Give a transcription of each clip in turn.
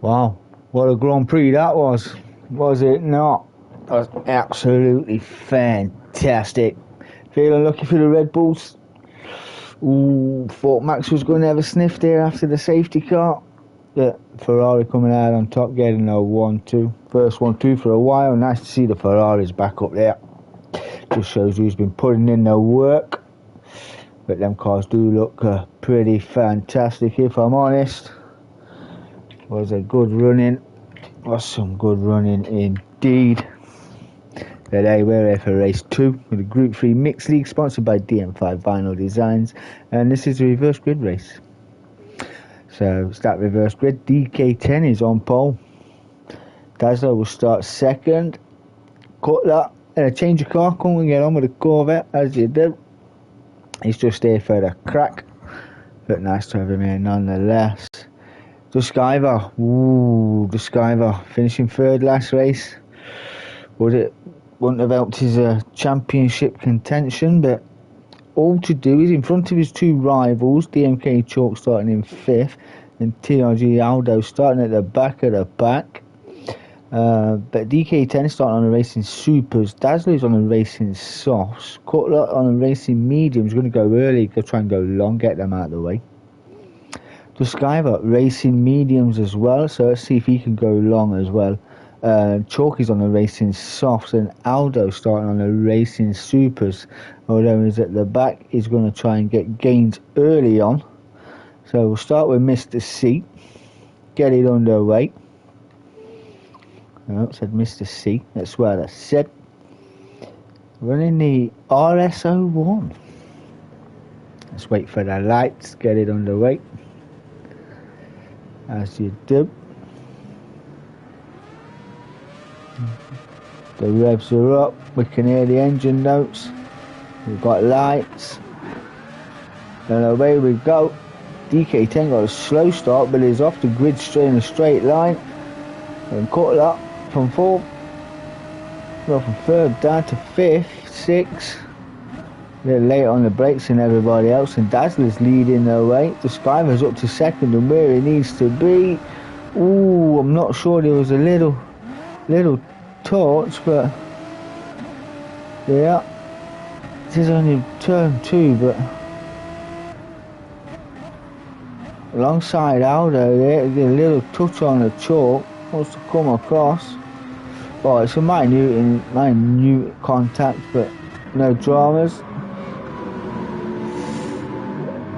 Wow, what a Grand Prix that was it not? That was absolutely fantastic. Feeling lucky for the Red Bulls. Ooh, thought Max was going to have a sniff there after the safety car. But Ferrari coming out on top, getting a 1-2. First 1-2 for a while. Nice to see the Ferraris back up there. Just shows who's been putting in the work. But them cars do look pretty fantastic, if I'm honest. Was a good running. Was some good running indeed. Today we're here for race 2 with the Group 3 Mixed League sponsored by DM5 Vinyl Designs, and this is a reverse grid race. So start reverse grid. DK10 is on pole. Dazzler will start second. Cutler in a change of car, couldn't get on with the Corvette as you do. He's just here for the crack, but nice to have him here nonetheless. Duskiver, Duskiver finishing third last race. Wouldn't have helped his championship contention, but all to do is in front of his two rivals, DMK Chalk starting in 5th and TRG Aldo starting at the back of the pack. But DK10 is starting on the racing supers. Dazzler's on the racing softs. Cutler on the racing mediums. Going to go early, go try and go long, get them out of the way. Duskiver racing mediums as well, so let's see if he can go long as well. Chalk is on the racing softs, and Aldo starting on the racing supers. Although he's at the back, he's going to try and get gains early on. So we'll start with Mr. C. Get it underway. Oh, said Mr. C. That's what I said. Running the RS01. Let's wait for the lights. Get it underway. As you do. The revs are up. We can hear the engine notes. We've got lights. And away we go. DK10 got a slow start, but is off the grid straight in a straight line. And Cutler up from 4th. Well, from 3rd down to 5th, 6th. A little late on the brakes than everybody else, and Dazzler's leading the way. The Skyver's up to 2nd and where he needs to be. Ooh, I'm not sure, there was a little torch, but yeah, this is only turn 2, but alongside Aldo there, a little touch on the chalk, wants to come across. Well, it's a minute contact, but no dramas.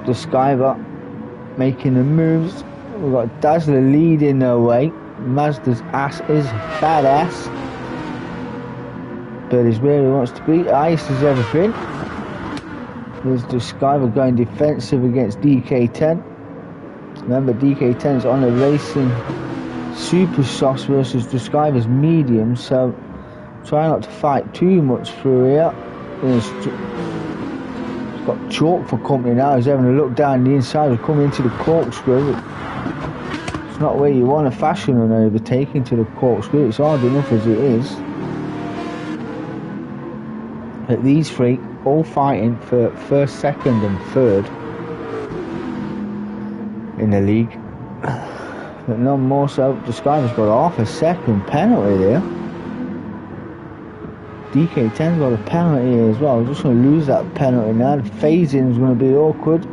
The Skyver making the moves. We've got Dazzler leading the way. Mazda's ass is badass, but is where he wants to be. Ice as ever been. There's the Skyver going defensive against DK10. Remember, DK10's on the racing super softs versus the Skyver's medium, so try not to fight too much through here. He's got Chalk for company now. He's having a look down the inside. We're coming into the corkscrew. It's not where you want to fashion an overtake into the corkscrew. It's hard enough as it is. But these three all fighting for 1st, 2nd and 3rd in the league. But none more so. The Skyver's got half a second penalty there. DK10's got a penalty here as well. We're just going to lose that penalty now. The phasing is going to be awkward.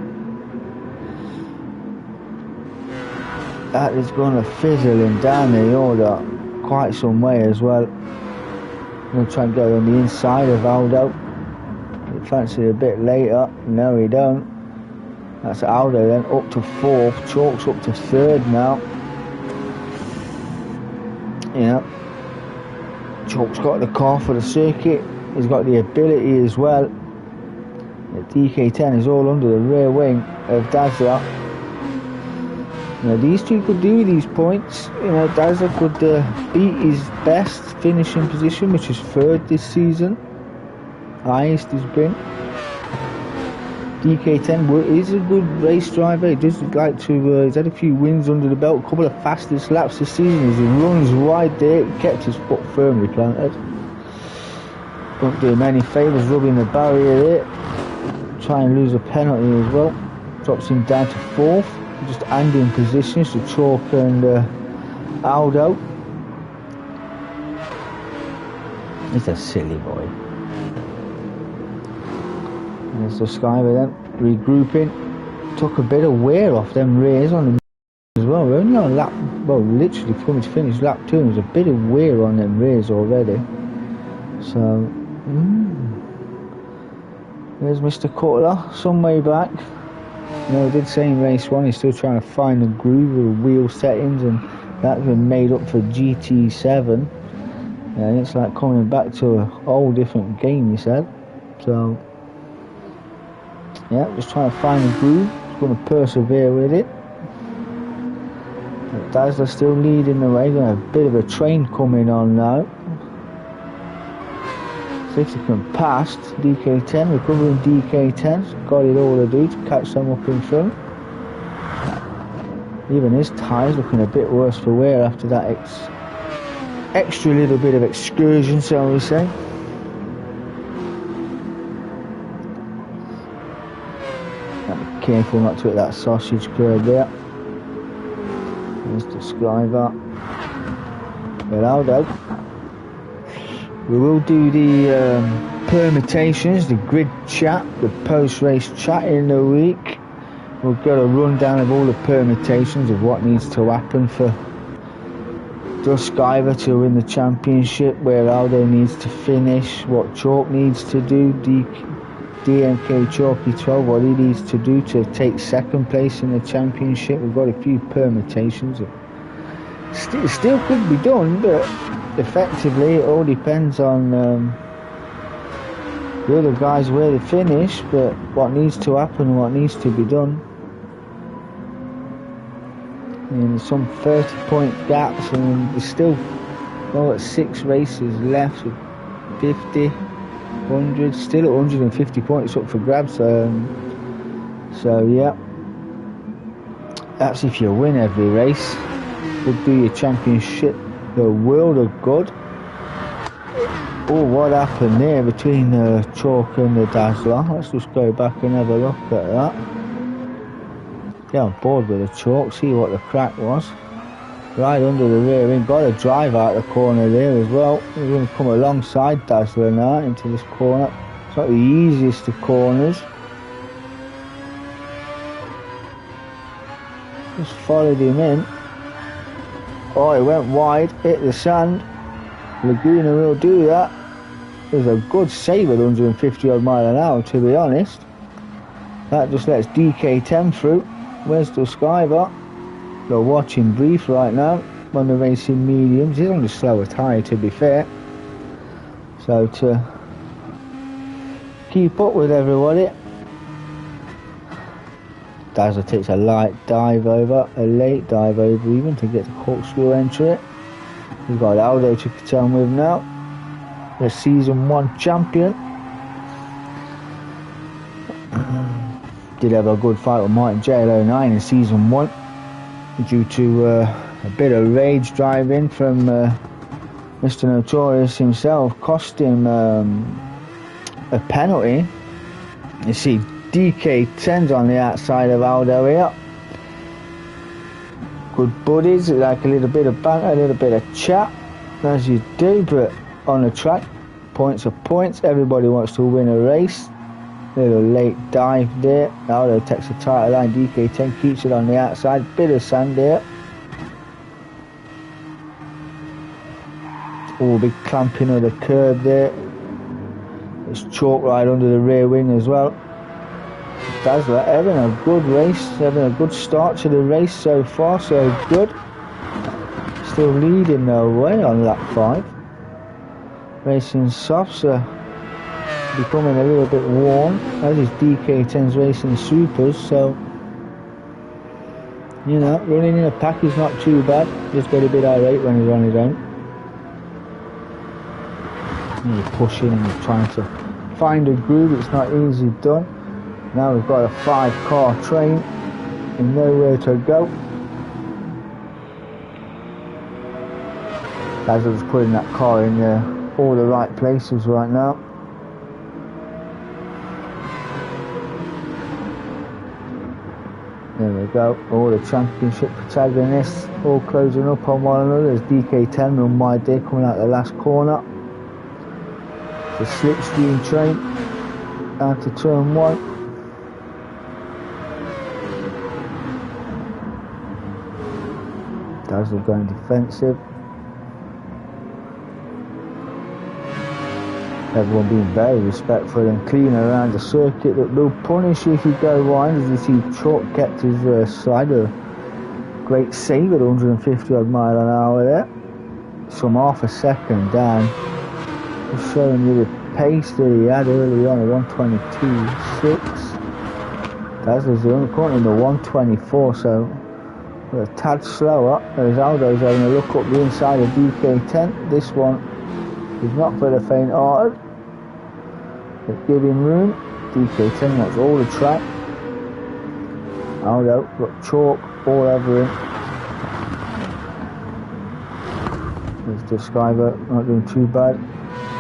That is going to fizzle him down the order quite some way as well. I'm going to try and go on the inside of Aldo. He fancied it a bit later. No, he don't. That's Aldo then up to 4th. Chalk's up to 3rd now. Yeah. Chalk's got the car for the circuit. He's got the ability as well. The DK10 is all under the rear wing of Dazzler. You know, these two could do these points. You know, Dazzler could beat his best finishing position, which is 3rd this season. Highest he's been. DK10 is a good race driver. He does like to. He's had a few wins under the belt, a couple of fastest laps this season. As he runs wide there, he kept his foot firmly planted. Don't do him any favours rubbing the barrier there. Try and lose a penalty as well. Drops him down to 4th. Just handing positions to Chalk and Aldo. He's a silly boy. There's the Skyver then, regrouping. Took a bit of wear off them rears on them as well. We're only on lap, well, literally coming to finish lap 2. There's a bit of wear on them rears already. So, there's Mr. Cutler, some way back. You know, I did say in race 1 he's still trying to find the groove with the wheel settings, and that's been made up for GT7. And it's like coming back to a whole different game, he said. So, yeah, just trying to find the groove. He's going to persevere with it. But Dazzler still leading the way. Got a bit of a train coming on now. 60 past DK10, recovering DK10. Got it all to do to catch them up in front. Even his tyres looking a bit worse for wear after that extra little bit of excursion, shall we say. Be careful not to hit that sausage curb there. There's the Skyver. But Aldo. We will do the permutations, the grid chat, the post-race chat in the week. We'll get a rundown of all the permutations of what needs to happen for Skyver to win the championship, where Aldo needs to finish, what Chalk needs to do, DMK Chalky 12, what he needs to do to take second place in the championship. We've got a few permutations. It still could be done, but effectively it all depends on the other guys where they finish, but what needs to happen, what needs to be done. And some 30-point gaps, and there's still 6 races left with 50, 100, still at 150 points up for grabs. So yeah, that's if you win every race. Would do your championship the world of good. Oh, what happened there between the Chalk and the Dazzler? Let's just go back and have a look at that. Get on board with the Chalk, see what the crack was. Right under the rear wing, got a drive out the corner there as well. We're going to come alongside Dazzler now into this corner. It's not the easiest of corners. Just followed him in. Oh, he went wide, hit the sand. Laguna will do that. It was a good save at 150 odd mile an hour, to be honest. That just lets DK10 through. Where's the Skyver? They're watching brief right now on the racing mediums. He's on the slower tyre, to be fair. So to keep up with everybody. Dazzler takes a light dive over, a late dive over even, to get the corkscrew entry. We've got Aldo to contend with now, the season 1 champion. Did have a good fight with Martin JL09 in season 1 due to a bit of rage driving from Mr. Notorious himself, cost him a penalty. You see DK10's on the outside of Aldo here. Good buddies, like a little bit of banter, a little bit of chat, as you do, but on the track, points are points. Everybody wants to win a race. Little late dive there. Aldo takes the title line. DK10 keeps it on the outside. Bit of sand there. Oh, big clamping of the curb there. It's Chalk right under the rear wing as well. Dazzler having a good race, having a good start to the race so far, so good. Still leading the way on lap 5. Racing softs are becoming a little bit warm, as is DK10's racing supers, so you know, running in a pack is not too bad. Just get a bit irate when he's on his own. And you're pushing and you're trying to find a groove. It's not easy done. Now we've got a 5-car train and nowhere to go. Dazzler's putting that car in all the right places right now. There we go, all the championship protagonists all closing up on one another. There's DK10 on my day coming out the last corner. The slipstream train down to turn 1. Dazzler going defensive. Everyone being very respectful and clean around the circuit. That they'll punish you if you go wide. As you see, Chalk kept his slider. Great save at 150 odd mile an hour there. Some half a second down. Just showing you the pace that he had early on at 122.6. Dazzler's currently in the 124, so a tad slower. As Aldo's having a look up the inside of DK10. This one is not for the faint-hearted. But give him room. DK10 wants all the track. Aldo got Chalk all over him. There's the Skyver, not doing too bad.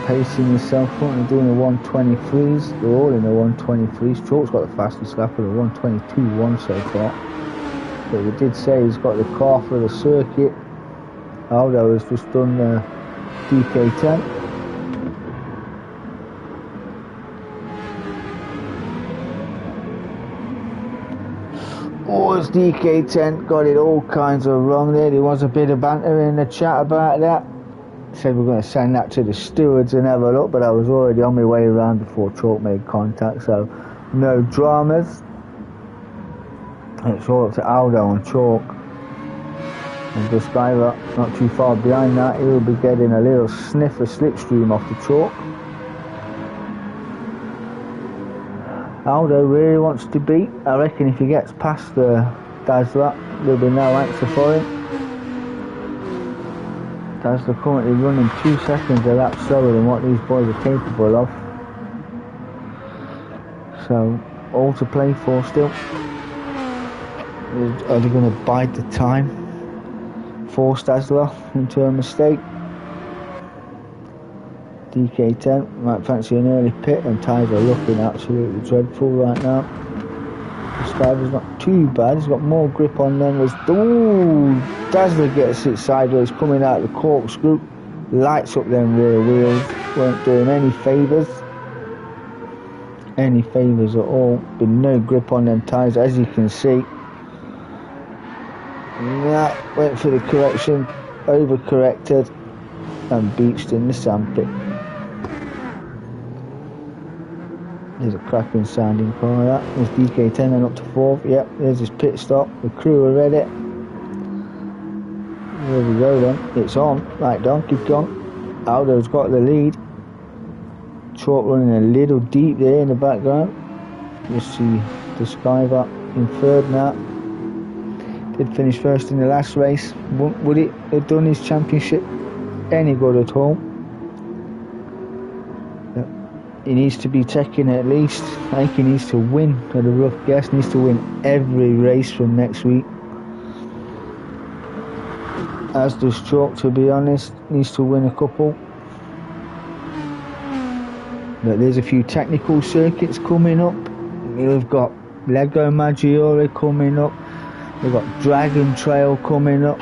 Pacing himself, currently doing the 123s. They're all in the 123s. Chalk's got the fastest lap of the 122.1 so far. But we did say he's got the car for the circuit. Aldo has just done the DK10. Oh, it's DK10 got it all kinds of wrong there. There was a bit of banter in the chat about that. Said we're going to send that to the stewards and have a look, but I was already on my way around before Chalk made contact, so no dramas. It's all up to Aldo and Chalk. And the Skyver not too far behind that. He'll be getting a little sniff of slipstream off the Chalk. Aldo really wants to beat. I reckon if he gets past the Dazzler, there'll be no answer for him. Dazzler currently running 2 seconds a lap slower than what these boys are capable of. So, all to play for still. Are they going to bide the time? Force Dazzler into a mistake. DK10 might fancy an early pit, and tyres are looking absolutely dreadful right now. The Skyver's not too bad, he's got more grip on them. Ooh, Dazzler gets it sideways coming out of the corkscrew, lights up them rear wheels, weren't doing any favours at all. Been no grip on them tyres, as you can see. That went for the correction, overcorrected and beached in the sandpit. There's a cracking sounding car that. There's DK10 and up to 4th. Yep, there's his pit stop. The crew are ready. There we go then. It's on. Like Donkey Kong. Aldo's got the lead. Chalk running a little deep there in the background. You see the Skyver in 3rd now. Did finish 1st in the last race. Would it have done his championship any good at all? He needs to be taking at least, I think he needs to win at a rough guess, needs to win every race from next week. As does Chalk, to be honest, needs to win a couple. But there's a few technical circuits coming up. We've got Lego Maggiore coming up. We've got Dragon Trail coming up.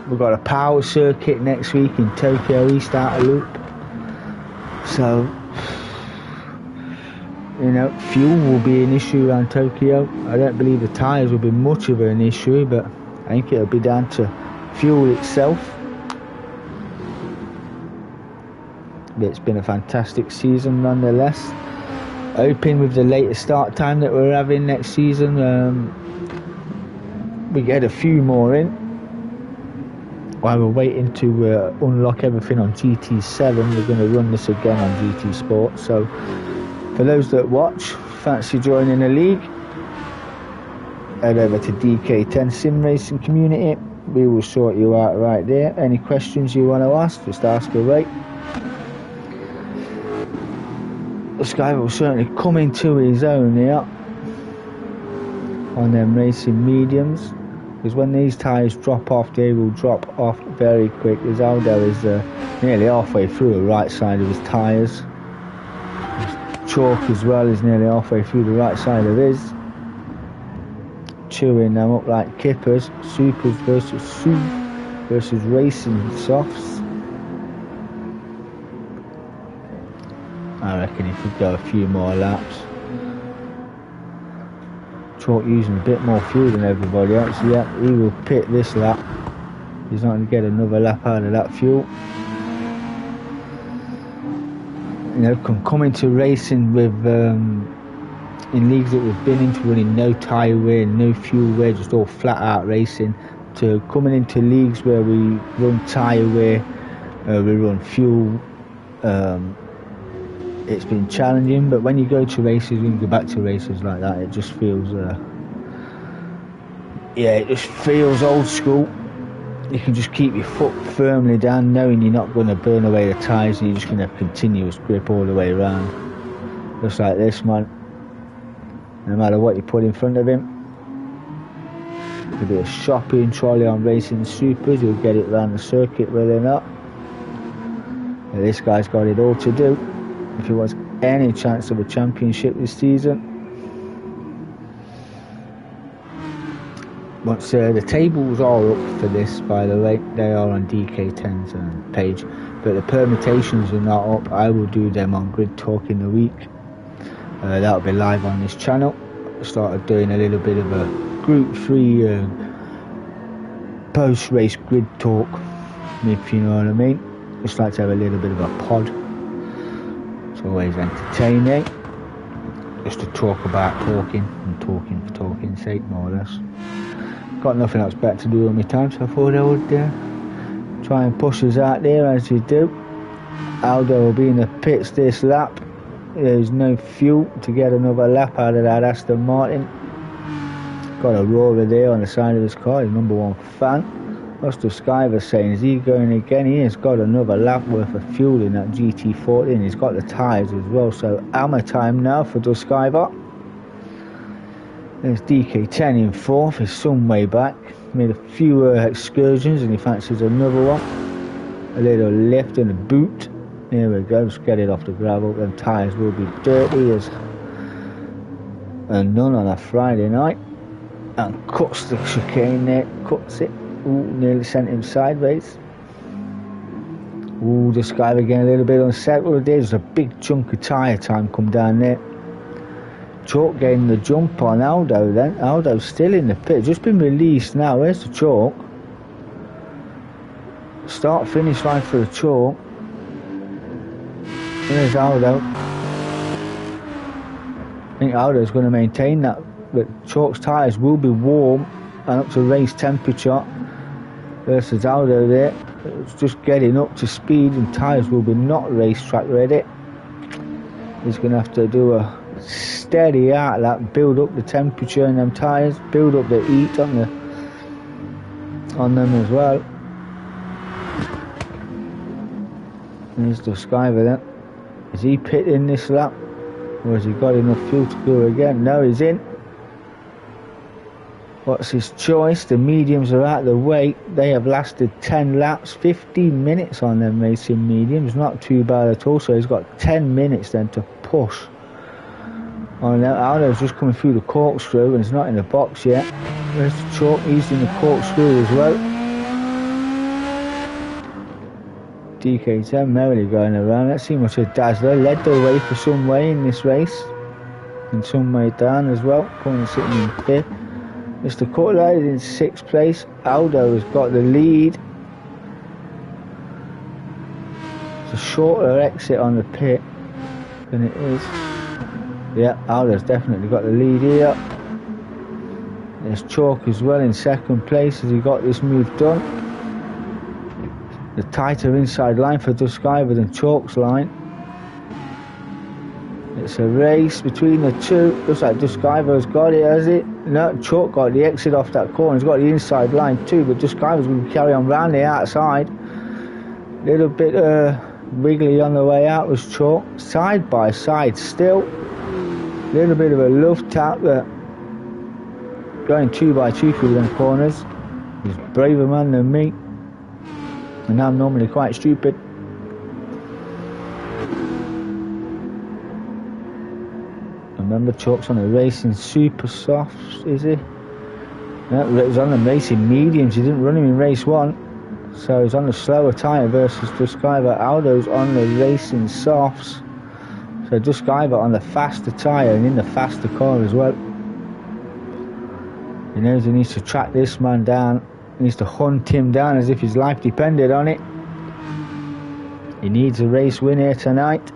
We've got a power circuit next week in Tokyo East Outer Loop. So, you know, fuel will be an issue around Tokyo. I don't believe the tyres will be much of an issue, but I think it'll be down to fuel itself. But it's been a fantastic season nonetheless. Hoping with the later start time that we're having next season, we get a few more in. While we're waiting to unlock everything on GT7, we're going to run this again on GT Sport. So for those that watch, fancy joining the league, head over to DK10 Sim Racing Community. We will sort you out right there. Any questions you want to ask, just ask away. This guy will certainly come into his own here on them racing mediums, because when these tyres drop off, they will drop off very quick. As Aldo is nearly halfway through the right side of his tyres. Chalk as well is nearly halfway through the right side of his. chewing them up like kippers. Supers versus racing softs. I reckon he could go a few more laps. Chalk using a bit more fuel than everybody else. Yeah, he will pit this lap. He's not going to get another lap out of that fuel. You know, come into racing with in leagues that we've been into running no tyre wear, no fuel wear, just all flat out racing, to coming into leagues where we run tyre wear, we run fuel. It's been challenging, but when you go to races, when you go back to races like that, it just feels it just feels old school. You can just keep your foot firmly down, knowing you're not going to burn away the tyres, and you're just going to have continuous grip all the way around. Just like this, man. No matter what you put in front of him. There'll be a shopping trolley on racing supers, you'll get it around the circuit, will they not? But this guy's got it all to do if he wants any chance of a championship this season. Once the tables are up for this, by the way, they are on DK10's page, but the permutations are not up. I will do them on Grid Talk in the week. That'll be live on this channel. I started doing a little bit of a Group 3 post-race Grid Talk, if you know what I mean. Just like to have a little bit of a pod. It's always entertaining, just to talk about talking, and talking for talking's sake, more or less. Got nothing else better to do on my time, so I thought I would try and push us out there as you do. Aldo will be in the pits this lap. There's no fuel to get another lap out of that Aston Martin. Got a roarer there on the side of his car, his number one fan. What's the Skyver saying? Is he going again? He has got another lap worth of fuel in that GT14. He's got the tyres as well, so hammer time now for Duskiver. There's DK10 in fourth, he's some way back. Made a few excursions and he fancies another one. A little lift and a boot. There we go, just get it off the gravel. Them tyres will be dirty as and none on a Friday night. And cuts the chicane there, cuts it. Ooh, nearly sent him sideways. Ooh, this guy again a little bit unsettled. There's a big chunk of tyre time come down there. Chalk getting the jump on Aldo then. Aldo's still in the pit, just been released now. Where's the Chalk? Start finish line for the Chalk. There's Aldo. I think Aldo's going to maintain that, but Chalk's tyres will be warm and up to race temperature versus Aldo there. It's just getting up to speed and tyres will be not racetrack ready. He's going to have to do a steady out that, build up the temperature in them tyres, build up the heat on them as well. There's the Skyver then. Is he pitting this lap, or has he got enough fuel to go again? No, he's in. What's his choice? The mediums are out of the way. They have lasted 10 laps, 15 minutes on them racing mediums. Not too bad at all. So he's got 10 minutes then to push. On that, Aldo's just coming through the corkscrew and it's not in the box yet. There's the Chalk, he's in the corkscrew as well. DK10 merrily going around. Let's see much of Dazzler. Led the way for some way in this race. And some way down as well. Coming and sitting in fifth. Mr. Cutler is in sixth place. Aldo has got the lead. It's a shorter exit on the pit than it is. Yeah, Aldo's definitely got the lead here. There's Chalk as well in second place as he got this move done. The tighter inside line for Duskiver than Chalk's line. It's a race between the two. Looks like Duskiver's got it, has it? No, Chalk got the exit off that corner. He's got the inside line too, but Duskiver's going to carry on round the outside. Little bit wiggly on the way out was Chalk. Side by side still. Little bit of a love tap there. Going 2 by 2 through them corners. He's a braver man than me. And I'm normally quite stupid. Remember, Chalk's on a racing super soft, is he? It was on the racing mediums. He didn't run him in race 1, so he's on the slower tyre versus Duskiver. Aldo's on the racing softs, so Duskiver on the faster tyre and in the faster car as well. He knows he needs to track this man down. He needs to hunt him down as if his life depended on it. He needs a race win here tonight.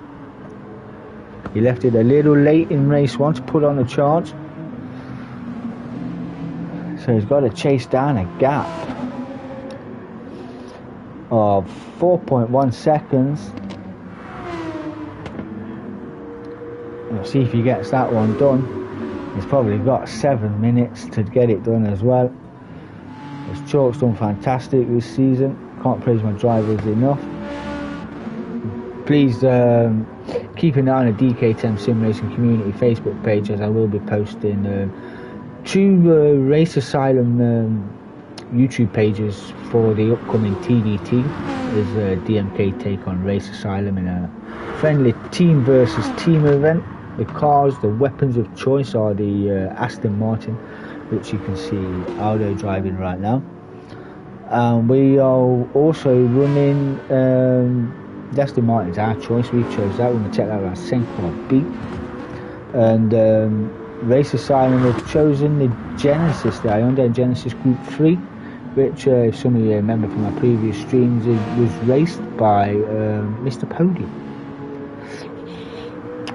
He left it a little late in race 1 to put on the charge, so he's got to chase down a gap of 4.1 seconds. We'll see if he gets that one done. He's probably got 7 minutes to get it done as well. His chalk's done fantastic this season. Can't praise my drivers enough. Please keep an eye on the DK10 Sim Racing Community Facebook page, as I will be posting 2 Race Asylum YouTube pages for the upcoming TDT. There's a DMK take on Race Asylum in a friendly team versus team event. The cars, the weapons of choice are the Aston Martin, which you can see Aldo driving right now. We are also running the Aston Martin's our choice. We chose that. We're going to check that out Senko B. And Race Asylum have chosen the Genesis, the Hyundai Genesis Group 3, which if some of you remember from my previous streams, it was raced by Mr. Podium.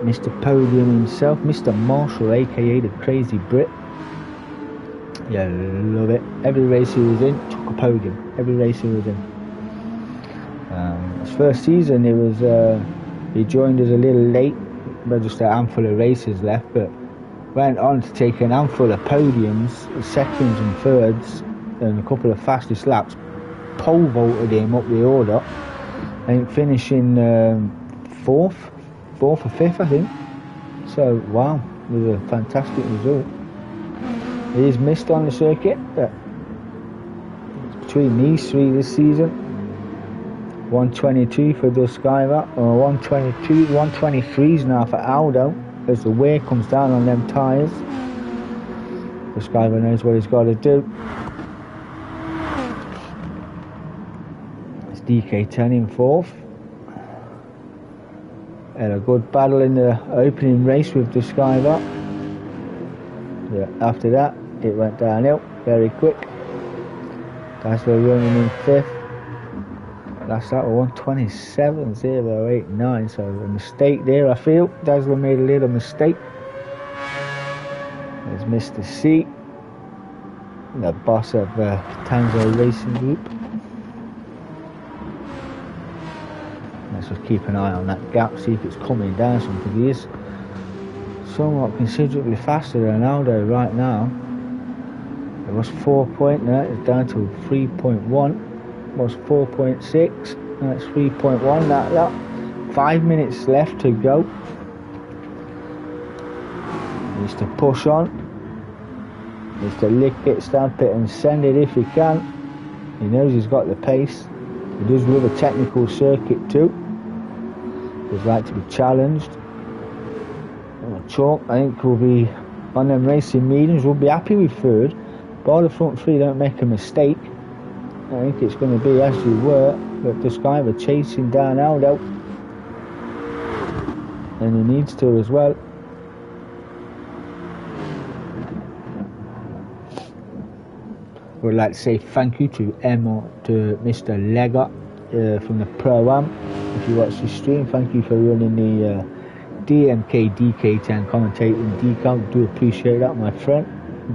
Mr. Podium himself, Mr. Marshall, aka the Crazy Brit. Yeah, love it. Every race he was in, took a podium. Every race he was in. His first season, he joined us a little late, but just a handful of races left, but went on to take an handful of podiums, seconds and thirds, and a couple of fastest laps. Pole vaulted him up the order, and finishing 4th or 5th, I think. So wow, it was a fantastic result. He's missed on the circuit, but between these 3 this season. 122 for Duskiver, or 122, 123s now for Aldo, as the wear comes down on them tyres. Duskiver knows what he's got to do. It's DK10 in 4th. Had a good battle in the opening race with Duskiver. Yeah, after that, it went downhill very quick. Dazzler running in 5th. Last lap was 127.089, so a mistake there, I feel. Dazzler made a little mistake. There's Mr. C, the boss of Tanzo Racing Group. Let's just keep an eye on that gap, see if it's coming down something. He is somewhat considerably faster than Aldo right now. It was 4 point, now it's down to 3.1. Was 4.6, that's 3.1 that lap. 5 minutes left to go. Needs to push on. Needs to lick it, stamp it and send it if he can. He knows he's got the pace. He does love a technical circuit too. He'd like to be challenged. Chalk, I think, will be on them racing mediums. We'll be happy with 3rd. But all the front 3 don't make a mistake. I think it's going to be as you were, but Duskiver chasing down Aldo, and he needs to as well. Would like to say thank you to Mr. Legger from the Pro-Am. If you watch the stream, thank you for running the DMK DK10 commentating decal. Do appreciate that, my friend.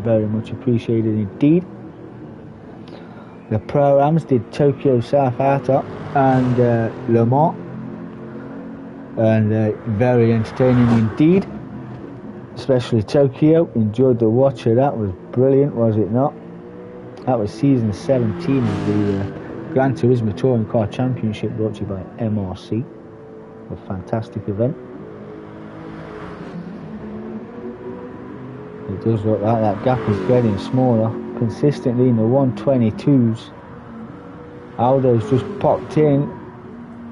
Very much appreciated indeed. The Pro-Ams did Tokyo, South Africa and Le Mans, and very entertaining indeed, especially Tokyo. Enjoyed the watch of that, was brilliant, was it not? That was season 17 of the Gran Turismo Touring Car Championship, brought to you by MRC. A fantastic event. It does look like that gap is getting smaller consistently in the 122s. Aldo's just popped in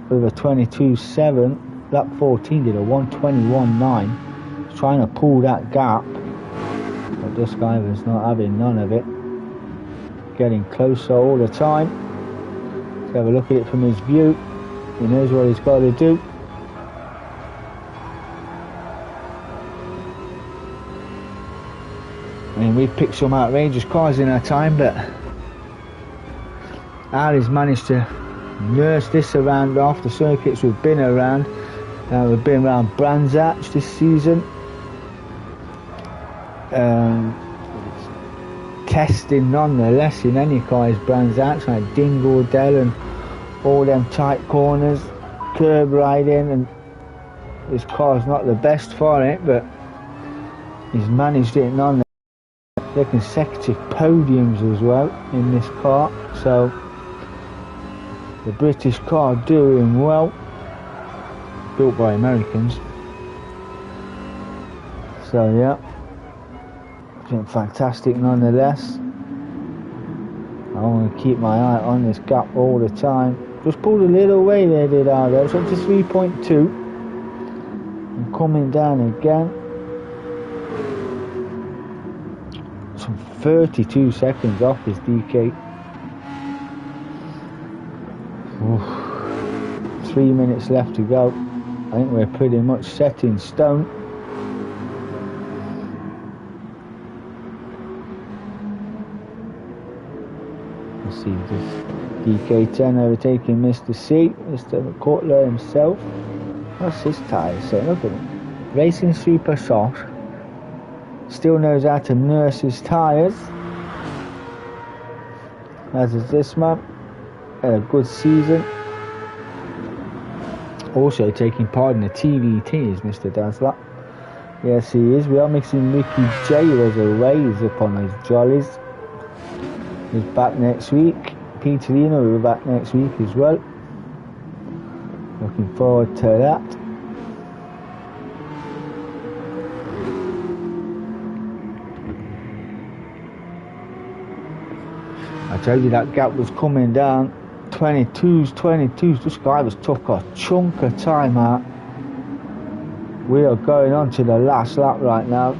with a 22.7. Lap 14 did a 121.9. Trying to pull that gap, but Duskiver's not having none of it. getting closer all the time. Let's have a look at it from his view. He knows what he's got to do. I mean, we've picked some outrageous cars in our time, but Ali's managed to nurse this around off the circuits we've been around. We've been around Brands Hatch this season. Testing nonetheless in any car is Brands Hatch, like Dingledale and all them tight corners, curb riding, and his car's not the best for it, but he's managed it nonetheless. They're consecutive podiums as well in this car, so the British car doing well, built by Americans. So yeah, been fantastic nonetheless. I want to keep my eye on this gap all the time. Just pulled a little way there, did Aldo. It's up to 3.2 and coming down again. Some 32 seconds off his DK. Oof. 3 minutes left to go. I think we're pretty much set in stone. Let's see this DK10 overtaking Mr. C, Mr. Cutler himself. What's his tyres saying? Look at him. Racing super soft. Still knows how to nurse his tyres. As is this man. Had a good season. Also taking part in the TVT is Mr. Dazzler. Yes, he is. We are mixing Ricky J was away. He's up on his jollies. He's back next week. Peter Lino will be back next week as well. Looking forward to that. I told you that gap was coming down. 22s. This guy was took a chunk of time out. We are going on to the last lap right now,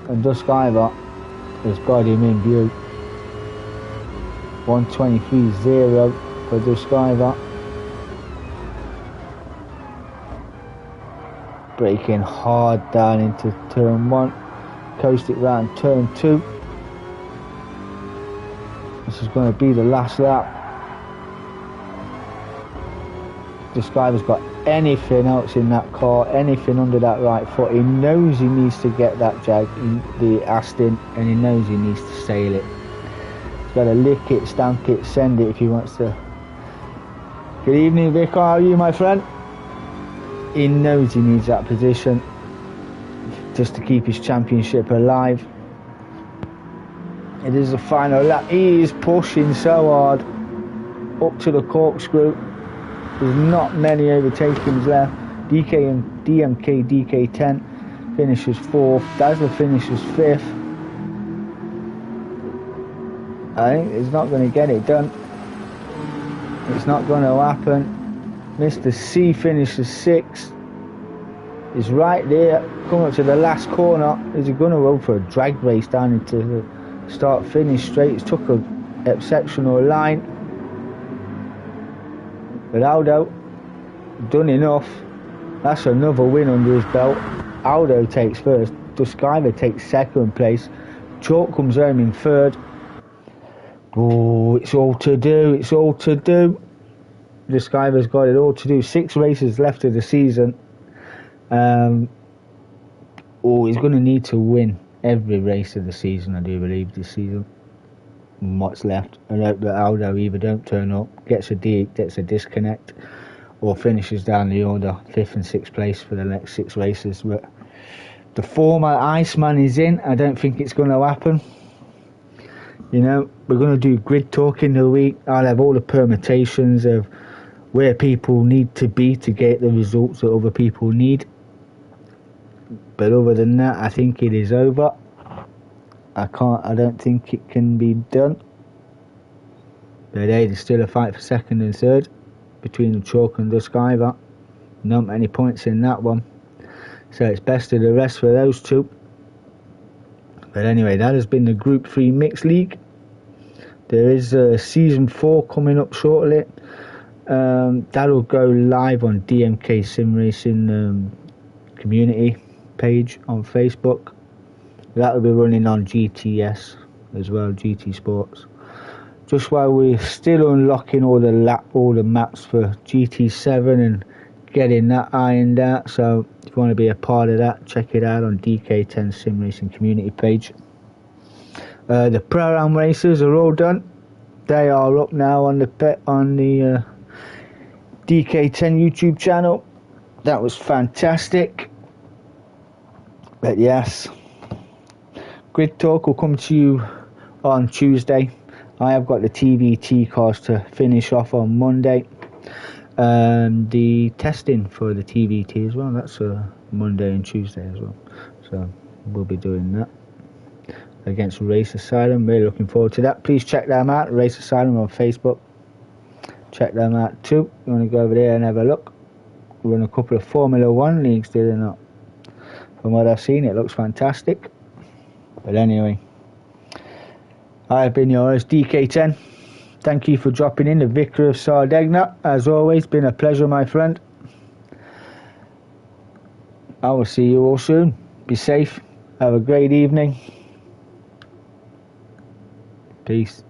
and Duskiver has got him in view. 1:23.0 for Duskiver. Braking hard down into turn 1, coast it round turn 2. This is going to be the last lap. This guy has got anything else in that car, anything under that right foot. He knows he needs to get that the Aston, and he knows he needs to sail it. He's got to lick it, stamp it, send it if he wants to. Good evening, Vic. How are you, my friend? He knows he needs that position just to keep his championship alive. It is the final lap. He is pushing so hard up to the corkscrew. There's not many overtakings left. DMK DK10 finishes 4th. Dazzler finishes 5th. I think he's not going to get it done. It's not going to happen. Mr. C finishes 6th. He's right there, coming up to the last corner. Is he going to go for a drag race down into the start-finish straight? He's took an exceptional line. But Aldo done enough. That's another win under his belt. Aldo takes first. Duskiver takes second place. Chalk comes home in third. Oh, it's all to do. It's all to do. Duskiver's got it all to do. 6 races left of the season. He's going to need to win every race of the season, I do believe, this season. What's left. I hope that Aldo either don't turn up, gets a disconnect, or finishes down the order 5th and 6th place for the next 6 races. But the former Iceman is in. I don't think it's going to happen. You know, we're going to do grid talk in the week. I'll have all the permutations of where people need to be to get the results that other people need. But other than that, I think it is over. I don't think it can be done. But hey, there's still a fight for 2nd and 3rd between the Chalk and Duskiver. Not many points in that one. So it's best of the rest for those two. But anyway, that has been the Group 3 Mixed League. There is season 4 coming up shortly. That'll go live on DMK Sim Racing community page on Facebook. That'll be running on GTS as well, GT Sports. Just while we're still unlocking all the maps for GT7 and getting that ironed out. So if you want to be a part of that, check it out on DK10 Sim Racing community page. The Pro-Am races are all done. They are up now on the DK10 YouTube channel. That was fantastic. But yes, Grid Talk will come to you on Tuesday. I have got the TVT cars to finish off on Monday. The testing for the TVT as well, that's Monday and Tuesday as well. So we'll be doing that against Race Asylum. Really looking forward to that. Please check them out, Race Asylum on Facebook. Check them out too. You want to go over there and have a look. Run a couple of Formula 1 leagues, did they not? From what I've seen, it looks fantastic. But anyway, I've been yours, DK10. Thank you for dropping in, the Vicar of Sardegna. As always, been a pleasure, my friend. I will see you all soon. Be safe. Have a great evening. Peace.